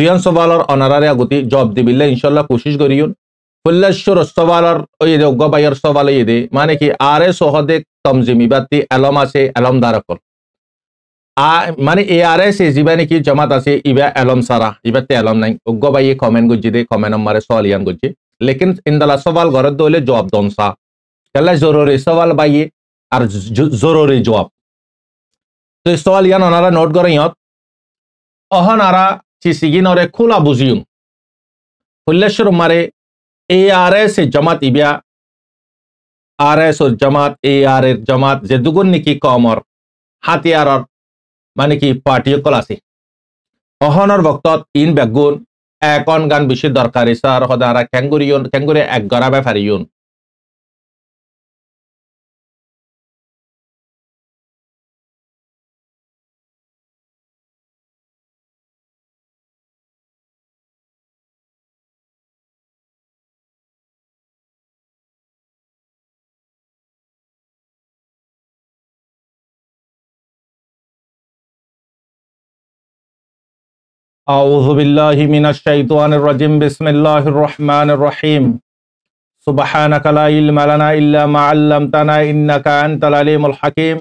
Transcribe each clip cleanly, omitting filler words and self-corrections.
দুইয়ান সওয়ালর অনারারে আগতি জবাব দিবিল্লা ইনশাআল্লাহ কোশিশ করিউন ফুল্লাশর সওয়ালর ওই দে গবাইয়ার সওয়াল ইদে মানে কি আরে সহদে তমজিমি বাতি আলম আছে আলম দারাকল মানে ARS জীবানি কি জামাত আছে ইবা আলম সারা ইবাতে আলম নাই গবাইয়ে কমেন্ট গুজি দে কমেন্ট নম্বরে সওয়ালিয়ান গুজি লেকিন ইনদালা সওয়াল গরদ দলে জবাব দনসা কেলা জরুরি সওয়াল বাইয়ে আর জরুরি জবাব তো সওয়ালিয়ান ওনারা নোট করিয়ত অহন আরা চিসিগিনরে খোলা বুঝিউন ফুল্লেশ্বর মারে ARS জামাত ইবিয়া RS ও জামাত AR এর জামাত যে দুগুন নিকি কমর হাতিয়ারর মানে কি পার্টি কল আছে অহনর বক্তত ইন বেগুন একন গান বেশি দরকারি স্যার হদারা ক্যাঙ্গুরি এক গড়া ব্যাপারিউন আউযু বিল্লাহি মিনাশ শাইতানির রাজিম বিসমিল্লাহির রহমানির রহিম সুবহানাকা লা ইলমা লানা ইল্লা মা আল্লামতানা ইন্নাকা আনতাল আলিমুল হাকিম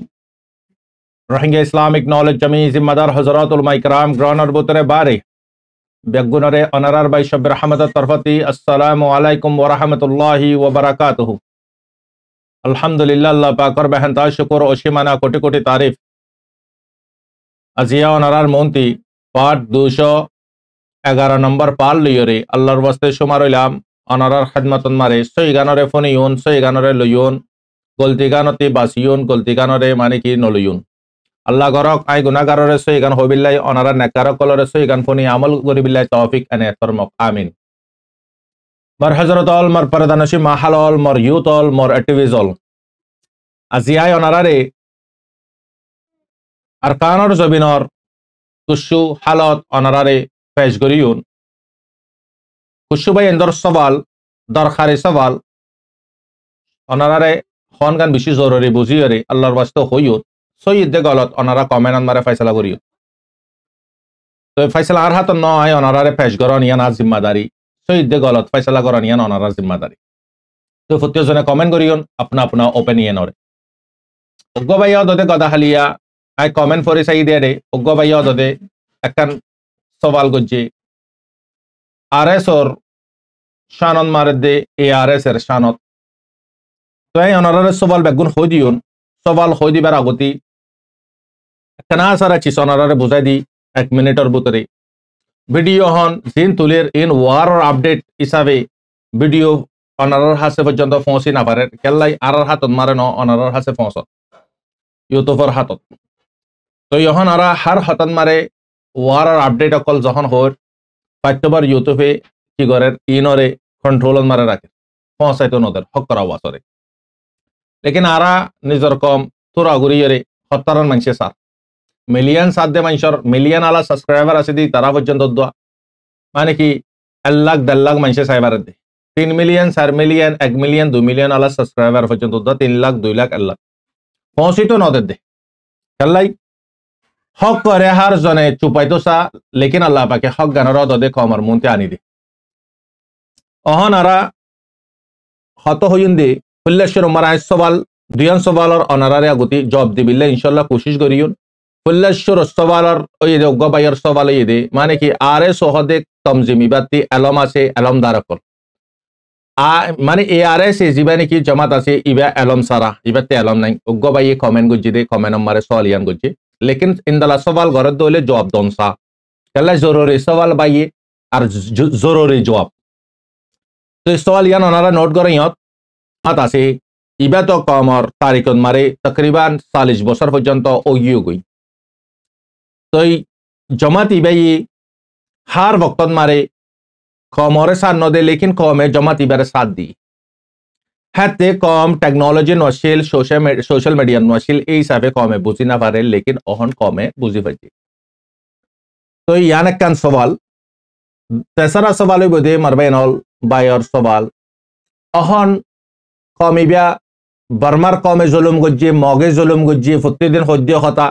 রোহিঙ্গা ইসলামিক নলেজ জমি জিম্মাদার হযরতুল মাইকরাম গ্রানার বুতরে বারে বেগুনরে অনারার বাই শব রহমতের তরফতি আসসালামু আলাইকুম ওয়া রাহমাতুল্লাহি ওয়া বারাকাতুহু আলহামদুলিল্লাহ আল্লাহ পাকের বেহেনতা শুকর ও সীমানা কোটি কোটি তারিফ আজিয়া অনারার মন্তি পার্ট 211 নম্বর পাল লিয়রে আল্লাহর ওয়াস্তে শুমার হইলাম অনারার খেদমতন মারে সই গানরে ফোনিউন সই গানরে লইউন গলতি গানতি বাসিউন গলতি গানরে মানে কি নলইউন আল্লাহ গরক আই গুনাহগাররে সই গান হবিল্লাই অনারার নেকার কলরে সই গান ফোনি আমল করিবিল্লাই তৌফিক এনে ফরমাক আমিন মর হযরতল মর পরদানশি মাহালল মর ইউতল মর অ্যাক্টিভিজল আজিয়াই অনারারে আরকানর জবিনর কুশু হালত অনারারে পেশ করিউন কুশু ভাই এন্দর সওয়াল দরকারি সওয়াল অনারারে খন গান বেশি জরুরি বুঝিয়রে আল্লাহর ওয়াস্তে হইউত সৈয়দ দে গলত অনারা কমেন্ট মারে ফয়সালা করিও তো ফয়সালা আর হাত নয় অনারারে পেশ করন ইয়ান আর জিম্মাদারি সৈয়দ দে গলত ফয়সালা করন ইয়ান অনারার জিম্মাদারি তো ফুটিও জনে কমেন্ট করিউন আপনা আপনা ওপিনিয়ন ওরে ওগো ভাইয়া দদে গদা হালিয়া আই কমেন্ট ফরি সাই দে রে ওগো ভাইয়া দদে একখান সওয়াল গজ্জে RS ওর শানন মারে দে ARS এর শানত তো এই অনারারে সওয়াল বেগুন হই দিউন সওয়াল হই দিবার আগতি একখানা সারা চিস অনারারে বুঝাই দি 1 মিনিটের ভিতরে ভিডিও হন জিন তুলের ইন ওয়ার আপডেট হিসাবে ভিডিও অনারার হাসে পর্যন্ত পৌঁছি না পারে কেল্লাই আরার হাতত মারে ন অনারার হাসে পৌঁছত ইউটিউবের হাতত তো যখন আরা হার হাতত মারে ওয়ার আপডেট অকল যখন হর পাঠ্যবার ইউটিউবে কি করে ইনরে কন্ট্রোল মারে রাখে পৌঁছাইতো নদের হক করা ওয়াসরে লেকিন আরা নিজর কম তোরা ঘুরিয়ে হত্যারণ মানুষে সার মিলিয়ন সাধ্যে মানুষের মিলিয়ন আলা সাবস্ক্রাইবার আছে দি তারা পর্যন্ত দোয়া মানে কি 1 লাখ 1.5 লাখ মানুষে সাইবার দে 3 মিলিয়ন 4 মিলিয়ন 1 মিলিয়ন 2 মিলিয়ন আলা সাবস্ক্রাইবার পর্যন্ত দোয়া 3 লাখ 2 লাখ 1 লাখ পৌঁছিতো নদের দে কাল্লাই হক করে হার জনে চুপাইতো সা লেকিন আল্লাহ পাকে হক গানর দদে কমর মনতে আনি দে অহন আরা হত হইন দে ফুল্লেশ্বর মারাই সওয়াল দুইয়ান সওয়ালর অনারারে আগতি জবাব দিবিল্লা ইনশাআল্লাহ কোশিশ করিউন ফুল্লেশ্বর সওয়ালর ওই দে গবাইয়ার সওয়াল ইদে মানে কি আরে সহদে তমজিমি বাতি আলম আছে আলম দারাকল মানে ARS জীবানি কি জামাত আছে ইবা আলম সারা ইবাতে আলম নাই গবাইয়ে কমেন্ট গুজি দে কমেন্ট নম্বরে সওয়ালিয়ান গুজি লেকিন ইনদালা সওয়াল গরদ দলে জবাব দনসা কেলা জরুরি সওয়াল বাইয়ে আর জরুরি জবাব তো সওয়ালিয়ান ওনারা নোট করিয়ত আছে ইবা তো কমর তারিখত মারে তকরিবান 40 বছর পর্যন্ত ওগিও গই তো জমাত ইবাই হার বক্তত মারে কমরে সার নদে লেকিন কমে জমাত ইবারে সাথ দি হাতে কম টেকনোলজি নশিল সোশ্যাল মিডিয়া নশিল এই হিসাবে কমে বুঝি না পারে লেকিন অহন কমে বুঝি পাইছি তো ইয়ান একখান সওয়াল তেসরা সওয়াল বদে মারবেনল বায়র সওয়াল অহন কমিবিয়া বর্মার কমে জুলুম গজ্জি মগে জুলুম গজ্জি প্রতিদিন হদ্য হতা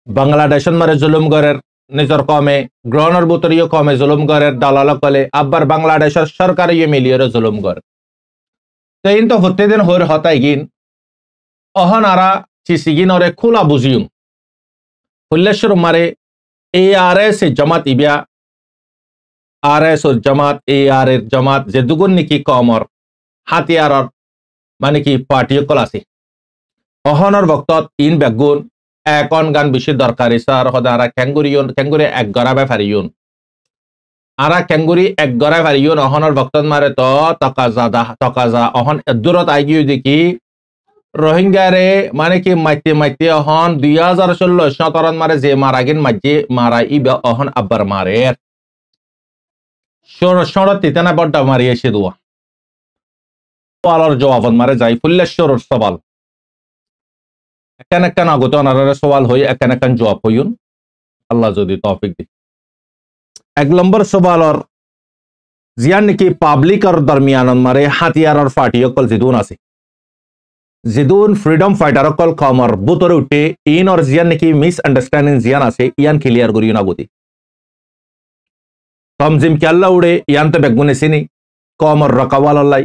বাংলাদেশন মারে জুলুম গরের নিজর কমে গ্রহণের বুতরিও কমে জুলুম করে দালাল কলে আব্বার বাংলাদেশের সরকার মিলিয়ে জুলুম করে তো ইন তো প্রতিদিন হর হতাই গিন অহন আরা চিসিগিন ওরে খোলা বুঝিউম হুল্লেশ্বর মারে ARS জামাত ইবিয়া RS ওর জামাত AR এর জামাত যে দুগুণ নাকি কমর হাতিয়ারর মানে কি পার্টি কল আছে অহনর বক্তত ইন বেগুন একন গান বেশি দরকারি স্যার হদা আরা ক্যাঙ্গুরি এক গড়া ব্যাপারিউন আরা ক্যাঙ্গুরি এক গড়া ভারিউন অহনর বক্তত মারে তো তকাজা অহন দূরত আইগিও দেখি রোহিঙ্গারে মানে কি মাইতে অহন 2016 মারে যে মারাগিন মাঝে মারা ইবা অহন আব্বার মারে সড়ত তিতানা বড্ডা মারিয়ে সে দোয়া পালার জবাবত মারে যাই ফুল্লেশ্বর সবাল একখান আগত অনারারে সওয়াল হই একখান জবাব হইউন আল্লাহ যদি তৌফিক দি 1 নম্বর সওয়ালর জিয়ান নাকি পাবলিকর দরমিয়ান মারে হাতিয়ারর ফাটি অকল জিদুন আছে জিদুন ফ্রিডম ফাইটার অকল কমর বুতরে উঠে ইন আর জিয়ান নাকি মিস আন্ডারস্ট্যান্ডিং জিয়ান আছে ইয়ান ক্লিয়ার করিও না গতি তমজিম কে আল্লাহ উড়ে ইয়ান তো বেগুনে সিনি কমর রকাওয়াল লাই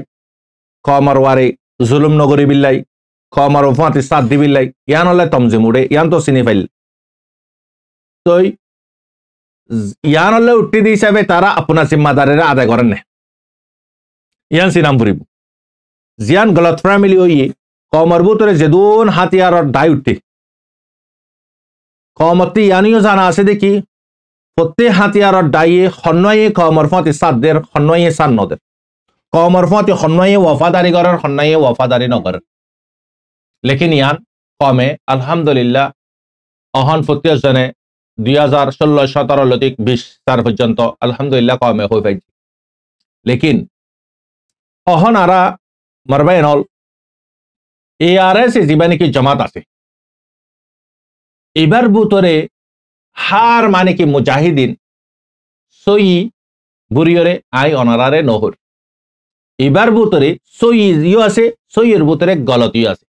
কমর ওয়ারে জুলুম নগরী বিল্লাই কমর ওফাতি সাদ দি বিল্লাই ইয়ান আল্লাহ তমজিম উড়ে ইয়ান তো সিনি ফাইল তো ইয়ান আল্লাহ উঠে দি হিসাবে তারা আপনার জিম্মাদারের আদায় করেন না ইয়ান সিনাম ফুরিব জিয়ান গলত ফ্যামিলি হইয়ে কমর বুতরে যেদুন হাতিয়ার দায় উঠে কমতি ইয়ানিও জানা আছে দেখি প্রত্যেক হাতিয়ার দায়ে সন্নয়ে কমর ফাতি সাদদের সন্নয়ে সান্নদের কমর ফাতি সন্নয়ে ওয়াফাদারি করার সন্নয়ে ওয়াফাদারি নগর লেকিন ইয়ান কমে আলহামদুলিল্লাহ অহন প্রত্যেক জনে 2016-17 লতিক 20 পর্যন্ত আলহামদুলিল্লাহ কমে হয়ে পাইছে লেকিন অহন আরা মারবাইন হল ARS জীবানি কি জামাত আছে এবার বুতরে হার মানে কি মুজাহিদিন সই বুরিয়রে আই অনারারে নহর এবার বুতরে সই ইও আছে সইয়ের বুতরে গলতিও আছে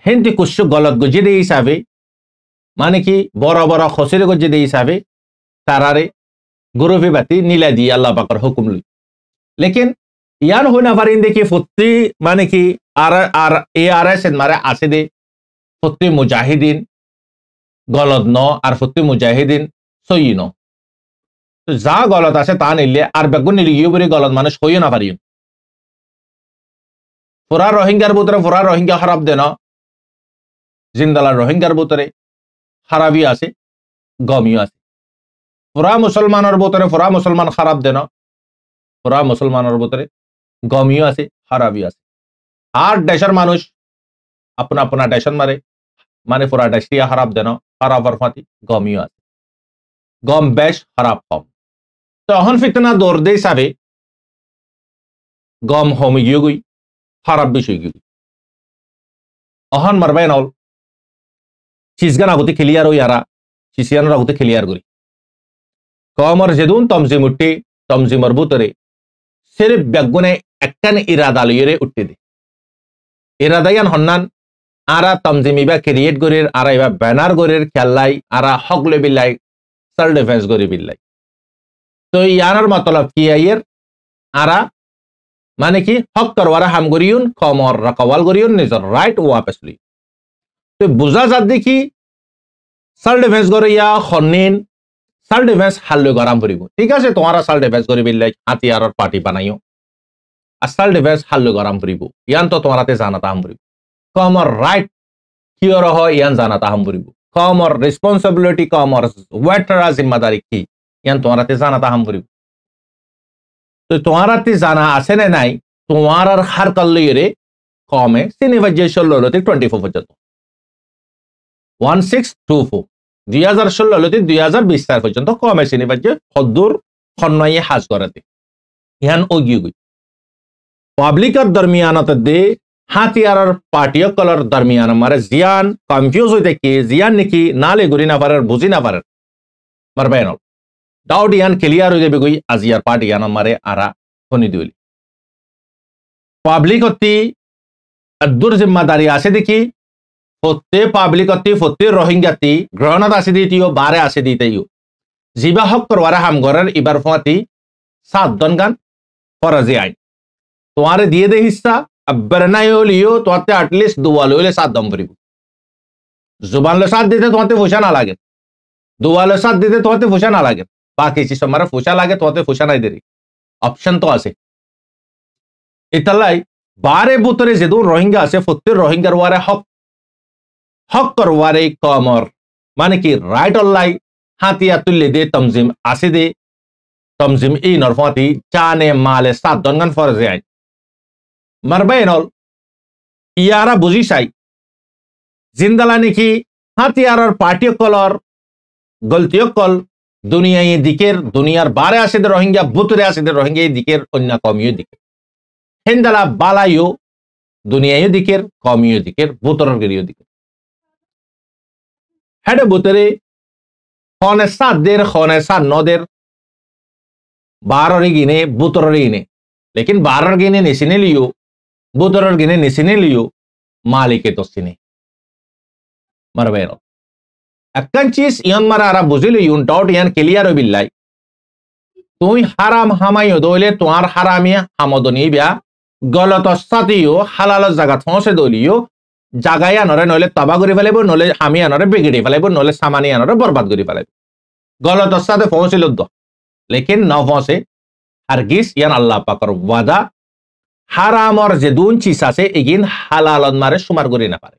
হেনটি কুছ গলত গজি দে হিসাবে মানে কি বড় বড় খসিরে গজি দে হিসাবে তারারে গুরুফি বাতি নীলা দিয়ে আল্লাহ পাকের হুকুম লই লেকিন ইয়ান হইনা পারিন দেখি ফত্তি মানে কি আর ARS মারে আছে দে ফত্তি মুজাহিদিন গলত ন আর ফত্তি মুজাহিদিন সই ন তো যা গলত আছে তা নিলে আর বেগুন নিলে ইয়ে বলে গলত মানুষ হইও না পারিও পুরা রোহিঙ্গার বুতরে পুরা রোহিঙ্গা খারাপ দেন জিন্দালার রোহিঙ্গার বুতরে খারাপই আছে গমিও আছে পুরা মুসলমানের বুতরে পুরা মুসলমান খারাপ দেন পুরা মুসলমানের বুতরে গমিও আছে খারাপই আছে আর দেশের মানুষ আপনা দেশের মারে মানে পুরা দেশিয়া খারাপ দেন খারাপের ফাঁতি গমিও আছে গম বেশ খারাপ কম তখন ফিতনা দৌড় দে হিসাবে গম হমি গিয়ে গই খারাপ বিষয় গিয়ে অহন মারবাই নল চিজগান আগতে ক্লিয়ার হই আরা চিসিয়ানোর আগতে ক্লিয়ার করি কমর যেদুন তমজিম উঠে তমজিমর বুতরে সিরিফ বেগুনে একখান ইরাদা লইরে উঠতে দে ইরাদায়ান হন্নান আরা তমজিমিবা ক্রিয়েট করির আরা এবার ব্যানার করির খেলাই আরা হকলে বিল্লাই সেলফ ডিফেন্স করি বিল্লাই তো ইয়ানোর মতলব কি আইয়ের আরা মানে কি হক করওয়ারা হাম করিউন কমর রকাওয়াল করিউন নিজর রাইট ওয়াপস লই তো বুঝা যাত দেখি সেলফ ডিফেন্স করিয়া খনিন সেলফ ডিফেন্স হাল্লু গরাম করিব ঠিক আছে তোমারা সেলফ ডিফেন্স করি বিল্লাই হাতিয়ারর পার্টি বানাইও আর সেলফ ডিফেন্স হাল্লু গরাম করিব ইয়ান তো তোমারাতে জানাতা হাম করিব কমর রাইট কিয়র হয় ইয়ান জানাতা হাম করিব কমর রেসপন্সিবিলিটি কমর ওয়েটারা জিম্মাদারি কি ইয়ান তোমারাতে জানাতা হাম করিব তো তোমারাতে জানা আছে না নাই তোমার আর হার কাল্লইরে কমে সিনিভাজ্য 16 লতি 24 পর্যন্ত 1624 2016 লতি 2020 পর্যন্ত কমে সিনিভাজ্য হদ্দুর খন্নয়ে হাজ করাতে ইয়ান ওগি গই পাবলিকর দরমিয়ানত দে হাতিয়ারর পার্টিয় কলর দরমিয়ান মারে জিয়ান কনফিউজ হইতে কি জিয়ান নাকি নালে গুরি না পারার বুঝি না পারার মারবাইন ডাউট ইয়ান ক্লিয়ার হয়ে যাবে গই আজিয়ার পার্টি ইয়ান মারে আরা ফনি দিলি পাবলিক হতি দূর জিম্মাদারি আছে দেখি ফতে পাবলিকতি ফতে রোহিঙ্গাতি গ্রহণত আছে দিতিও বারে আছে দিতেইও জিবা হক করওয়ারে হামগরের ইবার ফাতি 7 দন গান ফরজি আইন তোমারে দিয়ে দে হিস্সা আব্বার নাই হলিও তোতে অ্যাটলিস্ট দুয়াল হইলে 7 দম পড়িব জুবান লে 7 দিতে তোমাতে ফুসা না লাগে দুয়ালে 7 দিতে তোমাতে ফুসা না লাগে বাকি চিজ আমারে ফুসা লাগে তোমাতে ফুসা নাই দেরি অপশন তো আছে ইতালাই বারে বুতরে যেদু রোহিঙ্গা আছে ফতে রোহিঙ্গার ওয়ারে হক করওয়ারে কমর মানে কি রাইট অল্লাই হাতিয়া তুললে দে তমজিম আছে দে তমজিম ই নরফাতি জানে মালে 7 দন গান ফরজে আইন মারবাইনল ইয়ারা বুঝি চাই জিন্দালা নাকি হাতিয়ারর পার্টি কলর গলতিও কল দুনিয়ায় দিকের দুনিয়ার বারে আসে দে রোহিঙ্গা বুতরে আসে দে রোহিঙ্গা দিকের অন্য কমিও দিকে হিন্দালা বালাইও দুনিয়ায় দিকের কমিও দিকের বুতরের গরিও দিকের হেডে বুতরে খনে 7 দের খনে 7 নদের 12 গিনে বুতরের গিনে लेकिन 12 गिने निसिने लियो बुतरर गिने निसिने लियो मालिके तो सिने मरबेनो अक्कन चीज यन मारा आरा बुझिले युन डाउट यन क्लियर हो बिल्लाई तुई हराम हामायो दोले तुआर हरामिया हमदनी बिया गलत साथियो हालाल जगह फंसे दोलियो জাগায়া নরে নলে তবা করি ফেলাইব নলে হামিয়া নরে বিগড়ি ফেলাইব নলে সামানিয়া নরে বরবাদ করি ফেলাইব গলত সাথে পৌঁছিল দ লেকিন ন পৌঁছে হারগিস ইয়ান আল্লাহ পাকর ওয়াদা হারামর যে দুন চিজ আছে এগিন হালালত মারে সুমার করি না পারে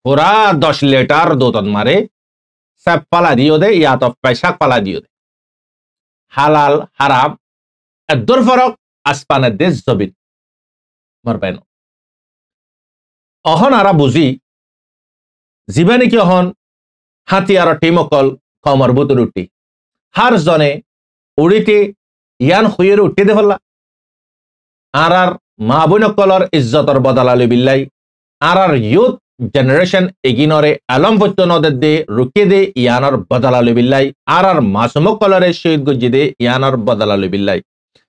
পুরা 10 লিটার দুধ মারে সব পালা দিও দে ইয়া তো পয়সা পালা দিও দে হালাল হারাম এদর ফরক আসপানের দেশ জবিন মরবেন অহন আরা বুঝি জীবানী কি অহন হাতি আর টিমকল কমর বুতুর উঠি হার জনে উড়িতে ইয়ান খুইয়ের উঠতে দে ফেললা আর মা বোনকলর ইজ্জতর বদলালি বিল্লাই আর ইউথ জেনারেশন এগিনরে আলম পত্য নদের দে রুকে দে ইয়ানর বদলালি বিল্লাই আর মাসুমকলরে শহীদ গজ্জি দে ইয়ানর বদলালি বিল্লাই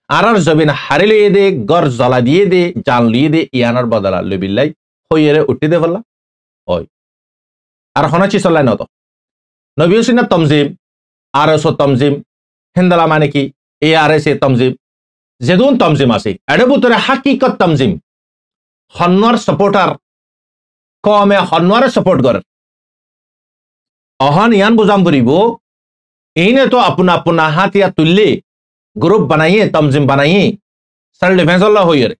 আর জবিন হারিলে দে গর জ্বলা দিয়ে দে জাল লিয়ে দে ইয়ানর বদলালি বিল্লাই হইরে উঠতে দে ফেললা ওই আর হনাচি চলাই নত নবী হুসেন তমজিম আর এস তমজিম হিন্দালা মানে কি এ আর এস এ তমজিম যেদুন তমজিম আছে এর ভিতরে হাকিকত তমজিম হন্নর সাপোর্টার কমে হন্নরে সাপোর্ট করে অহন ইয়ান বুঝাম করিব এইনে তো আপনা আপনা হাতিয়া তুললে গ্রুপ বানাইয়ে তমজিম বানাইয়ে সেলফ ডিফেন্স আল্লাহ হইরে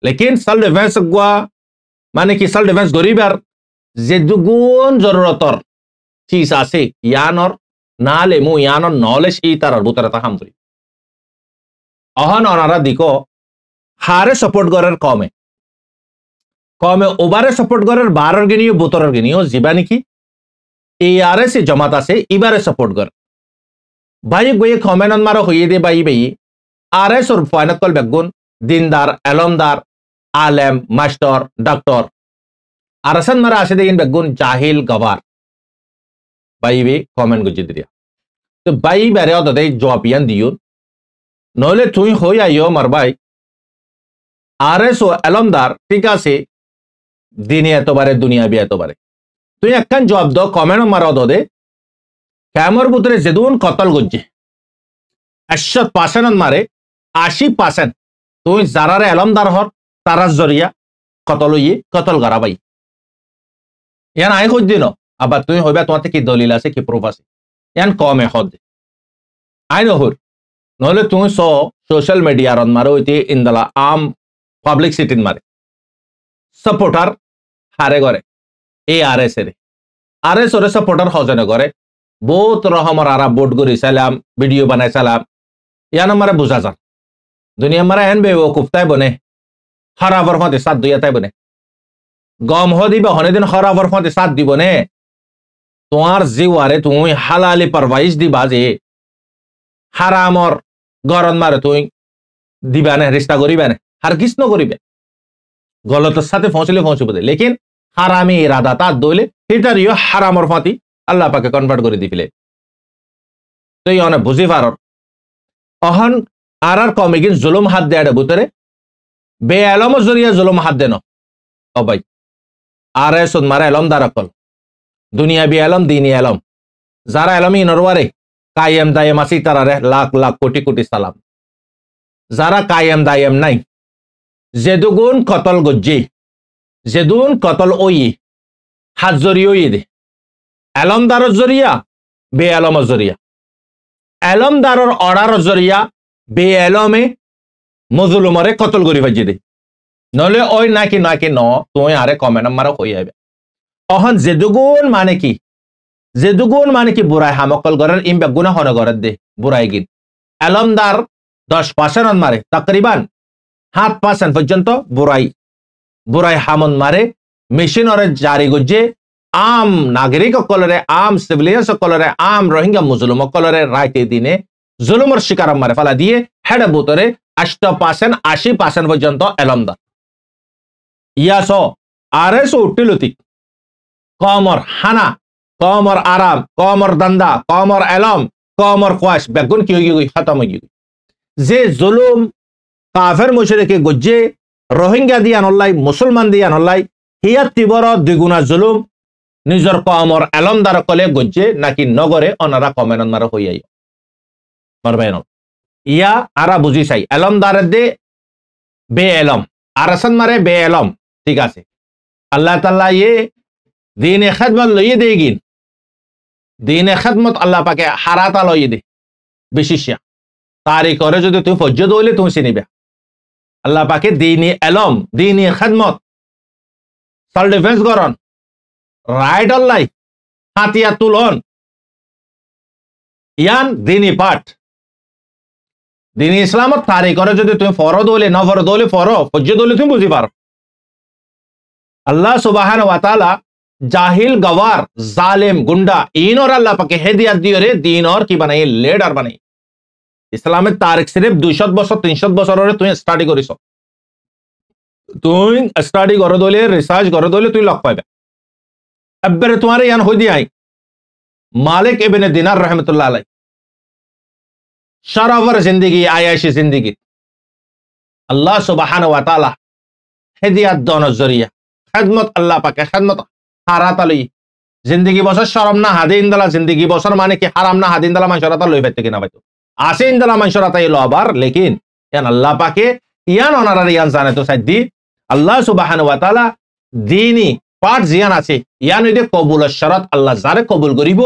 লেকিন সেলফ ডিফেন্স গুয়া মানে কি সেলফ ডিফেন্স গরিবার যে দুগুণ জরুরতর চিজ আছে ইয়ানর নালে মু ইয়ানর নলেজ ই তার বুতরে তাহাম করি অহন অনারা দিকো হারে সাপোর্ট করার কমে কমে ওভারে সাপোর্ট করার 12 গিনিও বুতরের গিনিও জিবানি কি এআরএস এ জমাত আছে ইবারে সাপোর্ট কর ভাই গয়ে কমেনন মারো হইয়ে দে ভাই ভাই আরএস ওর ফাইনাল বেগুন দিনদার এলমদার আলেম মাস্টার ডক্টর আরসান মারা আসে দেখিন বেগুন জাহিল গবার বাইবে কমেন্ট গুজি দিয়া তো বাই বেরে অদে জবাব ইয়ান দিও নলে তুই হই আইও মার ভাই আরএস ও এলমদার ঠিক আছে দিনে এতবারে দুনিয়া বি এতবারে তুই একখান জবাব দাও কমেন্ট মারা দে ক্যামর বুতরে যেদুন কতল গুজি 80% মারে 80% তুই যারারে এলমদার হর তারার জরিয়া কতল ইয়ে কতল গরা ভাই ইয়ান আই খুঁজ দিন আবার তুই হইবা তোমাতে কি দলিল আছে কি প্রুফ আছে ইয়ান কমে হদ আই নহর নহলে তুই সোশ্যাল মিডিয়ার মারো হইতে ইন্দলা আম পাবলিক সিটিন মারে সাপোর্টার হারে করে এই আরএস এর আরএস ওরে সাপোর্টার হজনে করে বহুত রহমর আরা বোট করি সালাম ভিডিও বানাই সালাম ইয়ান মারে বুঝা যান দুনিয়া মারা এন বে ও কুফতাই বনে হরাবর হতে সাত দুইয়াতাই বনে গম হদিবা হনে দিন হরাবর হতে সাত দিব নে তোমার জিওয়ারে তুই হালালি পারভাইজ দিবা যে হারামর গরন মারে তুই দিবা না রিস্তা করিবা না আর কিস ন করিবে গলতের সাথে পৌঁছলে পৌঁছবে দে লেকিন হারামি ইরাদা তা দইলে এটারিও হারামর ফাতি আল্লাহ পাকে কনভার্ট করে দিলে তুই অনেক বুঝি পারর অহন আর কমে গিন জুলুম হাত দেয় বুতরে বে আলম জরিয়া জুলুম হাত দেন ও ভাই আরে সুদমারে এলম দারকল দুনিয়াবি এলম দিনী এলম যারা এলমই নরওয়ারে কায়েম দায়েম আসি তারারে লাখ লাখ কোটি কোটি সালাম যারা কায়েম দায়েম নাই যেদুগুন কতল গজ্জি যেদুন কতল ওই হাত জড়িয়ে ওই দে এলমদারর জরিয়া বে এলমর জরিয়া এলমদারর অর্ডারর জরিয়া বে এলমে মজলুমরে কতল করি ভাজি দে নলে ওই নাকি নাকি ন তুই আরে কমে নাম্বার হয়ে যাবে অহন যেদুগুন মানে কি যেদুগুন মানে কি বুড়াই হামকল গরের ইমবে গুনা হন গরের দে বুড়াই গিন এলমদার 10% মারে তকরিবান 7% পর্যন্ত বুড়াই বুড়াই হামন মারে মেশিনরে জারি গজ্জে আম নাগরিক সকলরে আম সিভিলিয়ান সকলরে আম রোহিঙ্গা মুসলিম সকলরে রাইতে দিনে জুলুমর শিকার মারে ফেলা দিয়ে হেডে বুতরে 8% 80% পর্যন্ত এলমদার ইয়াস আরেস উটিলতি কমর হানা কমর আরাম কমর দান্দা কমর এলম কমর কোয়াশ বেগুন কি হই খতম হই যে জুলুম কাফের মুশরিকে গজ্জে রোহিঙ্গা দিয়ান অল্লাই মুসলমান দিয়ান অল্লাই হিয়া তিবর দ্বিগুণা জুলুম নিজর কমর এলমদার কলে গজ্জে নাকি নগরে অনারা কমেনন্দার হইয়াই মারবেন ইয়া আরা বুঝি চাই এলমদার দে বে এলম আরাসান মারে বে এলম ঠিক আছে আল্লাহ তাআলা ইয়ে দিনে খেদমত লইয়ে দেগিন দিনে খেদমত আল্লাহ পাকে হারাতা লইয়ে দে বিশিষ্যা তারি করে যদি তুমি ফজ্জ দইলে তুমি চিনিবে আল্লাহ পাকে দিনী এলম দিনী খেদমত সেলফ ডিফেন্স করন রাইট অল্লাই হাতিয়া তুলন ইয়ান দিনী পাঠ দিনী ইসলামত তারি করে যদি তুমি ফরদ হইলে না ফরদ হইলে ফজ্জ দইলে তুমি বুঝি পারো আল্লাহ সুবহানাহু ওয়া তাআলা জাহিল গওয়ার জালেম গুন্ডা ইন और अल्लाह पाके হেদিয়াত দিও রে দিন और কি বানাই লিডার বানাই ইসলামের তারিখ সিরিফ 200 বছর 300 বছর ধরে তুই স্টাডি করিস তুই স্টাডি করে দলে রিসার্চ করে দলে তুই লক পাইবে अब्बर तुम्हारे यान हो दिया मालिक इब्न दिनार रहमतुल्लाह अलैह शरावर जिंदगी आयाशी जिंदगी अल्लाह सुब्हानाहु व तआला हेदियत दोनों जरिया खिदमत अल्लाह पाके खिदमत हारात लई जिंदगी बसर शरम ना हादे इंदला जिंदगी बसर माने कि हराम ना हादे इंदला मानशराता लई फैते किना बाइतो आसे इंदला मानशराता इलो आबार लेकिन यान अल्लाह पाके यान ओनारा यान जाने तो साइदी अल्लाह सुब्हानाहु व तआला दीनी पाठ जियान আছে ইয়ান ইদে কবুলের শরত আল্লাহ যারে কবুল করিব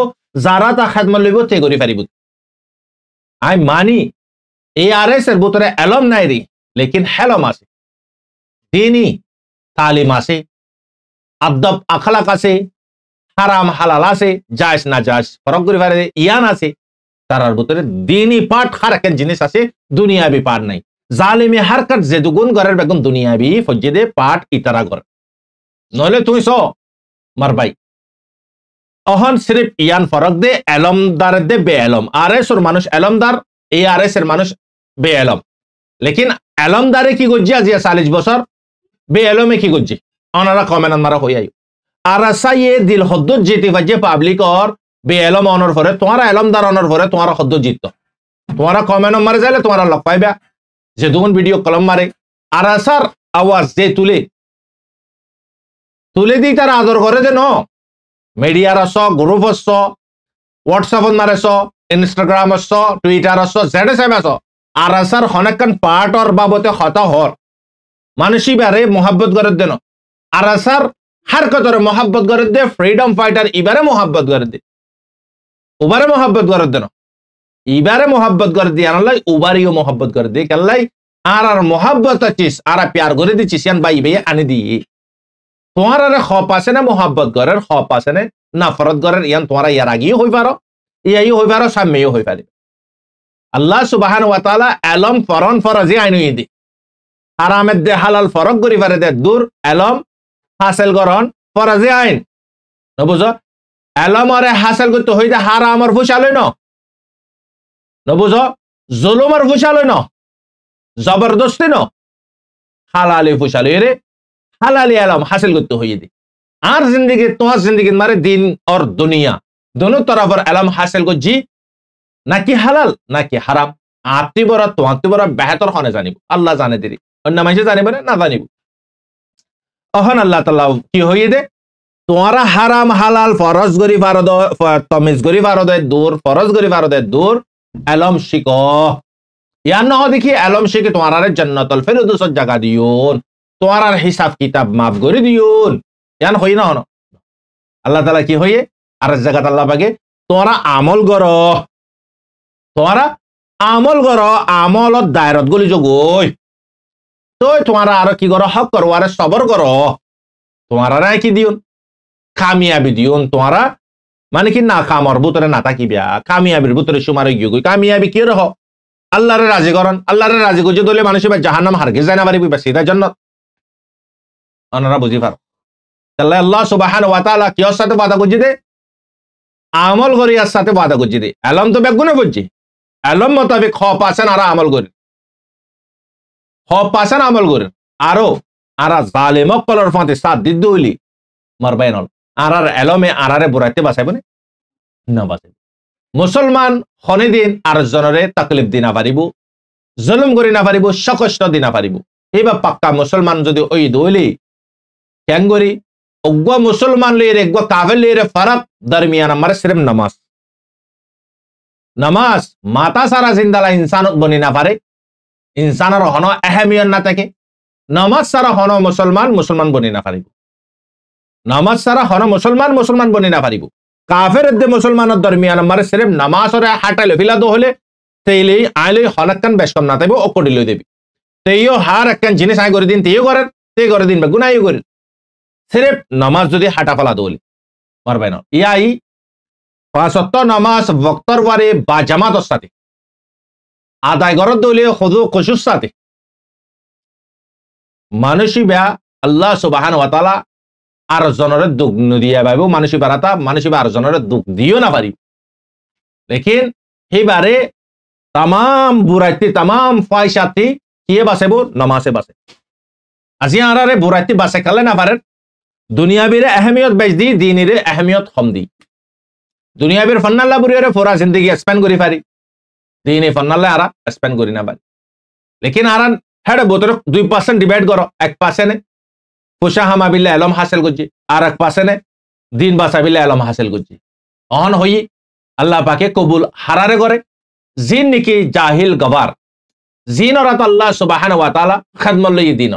যারা তা খেদমত লইব তে করি পারিব আই মানি এআরএস এর ভিতরে এলম নাই রে লেকিন হেলম আছে দিনী তালিম আছে আদব আখলাক আছে হারাম হালাল আছে জায়েজ না জায়েজ ফরক করি পারে ইয়ান আছে তারার ভিতরে দিনী পাঠ হারকেন জিনিস আছে দুনিয়াবি পাঠ নাই জালিমি হারকত যে দুগুণ গরের বেগুন দুনিয়াবি ফজ্জিদে পাঠ ইতারা গর নলে তুই সো মার ভাই অহন সিরিফ ইয়ান ফরক দে এলমদার দে বে এলম আরএস এর মানুষ এলমদার এই আরএস এর মানুষ বে এলম লেকিন এলমদারে কি গজ্জি আজিয়া 40 বছর বে এলমে কি গজ্জি অনারা কমেন মারা হই আই আর সাইয়ে দিল হদ্দুত জিতি বাজে পাবলিক और বে এলম অনর ফরে তোমারা এলমদার অনর ফরে তোমারা হদ্দুত জিততো তোমারা কমেন মারে যাইলে তোমারা লক পাইবা যে দুন ভিডিও কলম মারে আর আসার আওয়াজ যে তুলে দি তারা আদর করে দে ন মিডিয়ার আস গ্রুপ আস হোয়াটসঅ্যাপ মারেছ ইনস্টাগ্রাম আস টুইটার আস যেটা সেম আস আর আসার হনেকান পার্ট और বাবতে হতা হর মানুষই বারে মোহাব্বত করে দেন আর আসার হারকতরে মোহাব্বত করে দে ফ্রিডম ফাইটার ইবারে মোহাব্বত করে দে উবারে মোহাব্বত করে দেন ইবারে মোহাব্বত করে দি আনলাই উবারিও মোহাব্বত করে দে কেলাই আর মোহাব্বত আছিস আর প্যার করে দিছিস ইয়ান ভাই ভাই আনি দি তোমার খপ আছে না মোহাব্বত গরের খপ আছে না নাফরত গরের ইয়ান তোমার ইয়ার আগেও হই পারো ইয়াই হই পারো সামনেও হই পারে আল্লাহ সুবহানাহু ওয়া তাআলা এলম ফরন ফরজি আইন ইদি হারামের দে হালাল ফরক করি পারে দে দূর এলম হাসিল করন ফরজি আইন বুঝো এলম আরে হাসিল করতে হই দে হারামর ফুসালই ন বুঝো জুলুমর ফুসালই ন জবরদস্তি ন হালালি ফুসালই রে হালালি আলম হাসিল করতে হইয়ে দে আর जिंदगी তোমার जिंदगी मारे दिन और दुनिया दोनों तरफ आलम हासिल को जी ना कि हालाल ना कि हाराम आपती बड़ा তোমার বড় বেহতর হনে জানিব আল্লাহ জানে দেরি অন্য মানুষ জানিব না জানিব অহন আল্লাহ তাআলা কি হইয়ে দে তোমারা হারাম হালাল ফরজ গরি ফারদ তমিজ গরি ফারদে দূর ফরজ গরি ফারদে দূর এলম শিখো ইয়ান নহ দেখি এলম শিখে তোমার জান্নাতুল ফিরদৌস জায়গা দিউন তোমার হিসাব কিতাব মাফ করে দিউন ইয়ান হই না হনো আল্লাহ তাআলা কি হইয়ে আর জায়গা আল্লাহ পাকে তোমরা আমল করো তোমরা আমল করো আমলত দায়রত গলি যোগই তো তোমরা আর কি করো হক করো আর সবর করো তোমরা কি দিউন কামিয়াবি দিউন তোমরা মানে কি না কামর ভিতরে না থাকিবা কামিয়াবির ভিতরে সুমার গিয়ে কামিয়াবি কি রহ আল্লাহরে রাজি করন আল্লাহরে রাজি করছে দলে মানুষ জাহান্নাম হারগিজ যায় না পারিবি বা সিধা জান্নাত আপনারা বুঝি পার তাহলে আল্লাহ সুবহানাহু ওয়া তাআলা কিয়র সাথে ওয়াদা করছে দে আমল করিয়ার সাথে ওয়াদা করছে দে এলম তো বেগুনে বলছি এলম মোতাবেক খ পাছেন আর আমল করে খ পাছেন আমল করে আরো আর জালেম কলর ফাঁতে সাত দিদ্দ হইলি মারবাই নল আর এলমে আরারে বুড়াইতে বাঁচাইব না বাঁচাইব মুসলমান হনে দিন আর জনরে তাকলিফ দি না পারিব জুলুম করি না পারিব সকষ্ট দি না পারিব এইবার পাক্কা মুসলমান যদি ওই দইলি কেন করি অজ্ঞ মুসলমান লিয়ে অজ্ঞ কাফের লিয়ে ফারাক দরমিয়ান আমার সির্ফ নামাজ নামাজ মাতা সারা জিন্দালা ইনসানত বনি না পারে ইনসানের হন আহমিয়ত না থাকে নামাজ সারা হন মুসলমান মুসলমান বনি না পারিব নামাজ সারা হন মুসলমান মুসলমান বনি না পারিব কাফের দে মুসলমানের দরমিয়ান আমার সির্ফ নামাজরে হাটাইলে ফিলা দো হলে তেইলে আইলে হলাক্কান বেশ কম না তাইব অকড়ি লই দেবি তেইও হার একখান জিনিস আই করে দিন তেইও করেন তে করে দিন বা গুনাইও করেন সির্ফ নামাজ যদি হাঁটা ফেলা দোলি মারবাই না ইয়াই পাঁচ ওয়াক্ত নামাজ ওয়াক্তর বারে বা জামাতর সাথে আদায় গরত দলে খুদু খুশুর সাথে মানুষই বেয়া আল্লাহ সুবহানাহু ওয়া তাআলা আর জনরে দুঃখ নদিয়া পাইব মানুষই বারাতা মানুষই আর জনরে দুঃখ দিও না পারি লেকিন সেইবারে তামাম বুড়াইতে তামাম পয়সাতে কিয়ে বাঁচাইব নামাজে বাঁচে আজি আরারে বুড়াইতে বাঁচে কালে না পারেন দুনিয়াবিরে আহমিয়ত বেশ দি দিনিরে আহমিয়ত কম দি দুনিয়াবির ফন্নাল্লা বুড়িয়ারে ফোরা জিন্দগি স্পেন্ড করি পারি দিনে ফন্নাল্লা আরা স্পেন্ড করি না পারি লেকিন আরা হেড বোতরে 2% ডিভাইড করো 1% ফুসা হামাবিল্লা এলম হাসিল করছি আর 1% দিন বাসাবিল্লা এলম হাসিল করছি অহন হই আল্লাহ পাকে কবুল হারারে করে জিন নাকি জাহিল গবার জিন ওরা তো আল্লাহ সুবহানাহু ওয়া তাআলা খাদমত লই দিন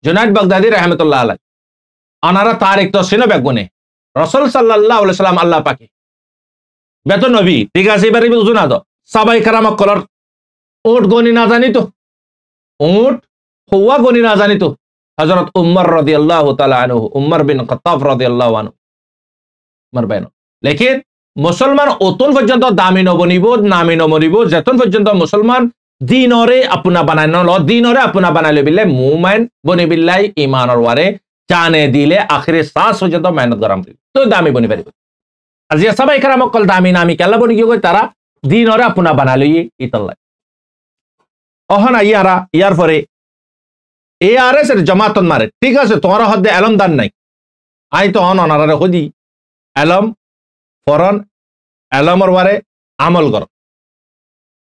জুনাইদ বাগদাদি রাহমাতুল্লাহ আলাইহি আনারা তারিখ তো সিনো বেগুনে রাসূল সাল্লাল্লাহু আলাইহি সাল্লাম আল্লাহ পাকে বেতো নবী ঠিক আছে এবারে বুঝুনা তো সাহাবায়ে কেরাম কলর উট গনি না জানি তো উট হুয়া গনি না জানি তো হযরত উমর রাদিয়াল্লাহু তাআলা আনহু উমর বিন খাত্তাব রাদিয়াল্লাহু আনহু মারবেন লেকিন মুসলমান অতন পর্যন্ত দামি নবনিব নামি নবনিব যতন পর্যন্ত মুসলমান দিনরে আপনা বানায় ন দিনরে আপনা বানাইলে বিলে মুমিন বনি বিল্লাহ ঈমানর ওয়ারে জানে দিলে আখিরে শ্বাস পর্যন্ত মেহনত গরম তো দামি বনি পারিব আজি সবাই কেরাম কল দামি নামি কেলা বনি গিয়ে তারা দিনরে আপনা বানাইলে ইতাল্লাহ অহনা ইয়ার পরে এআরএস এর জামাতন মারে ঠিক আছে তোমার হদ্দে এলম দান নাই আই তো অন অনারে হদি এলম ফরন এলমর ওয়ারে আমল কর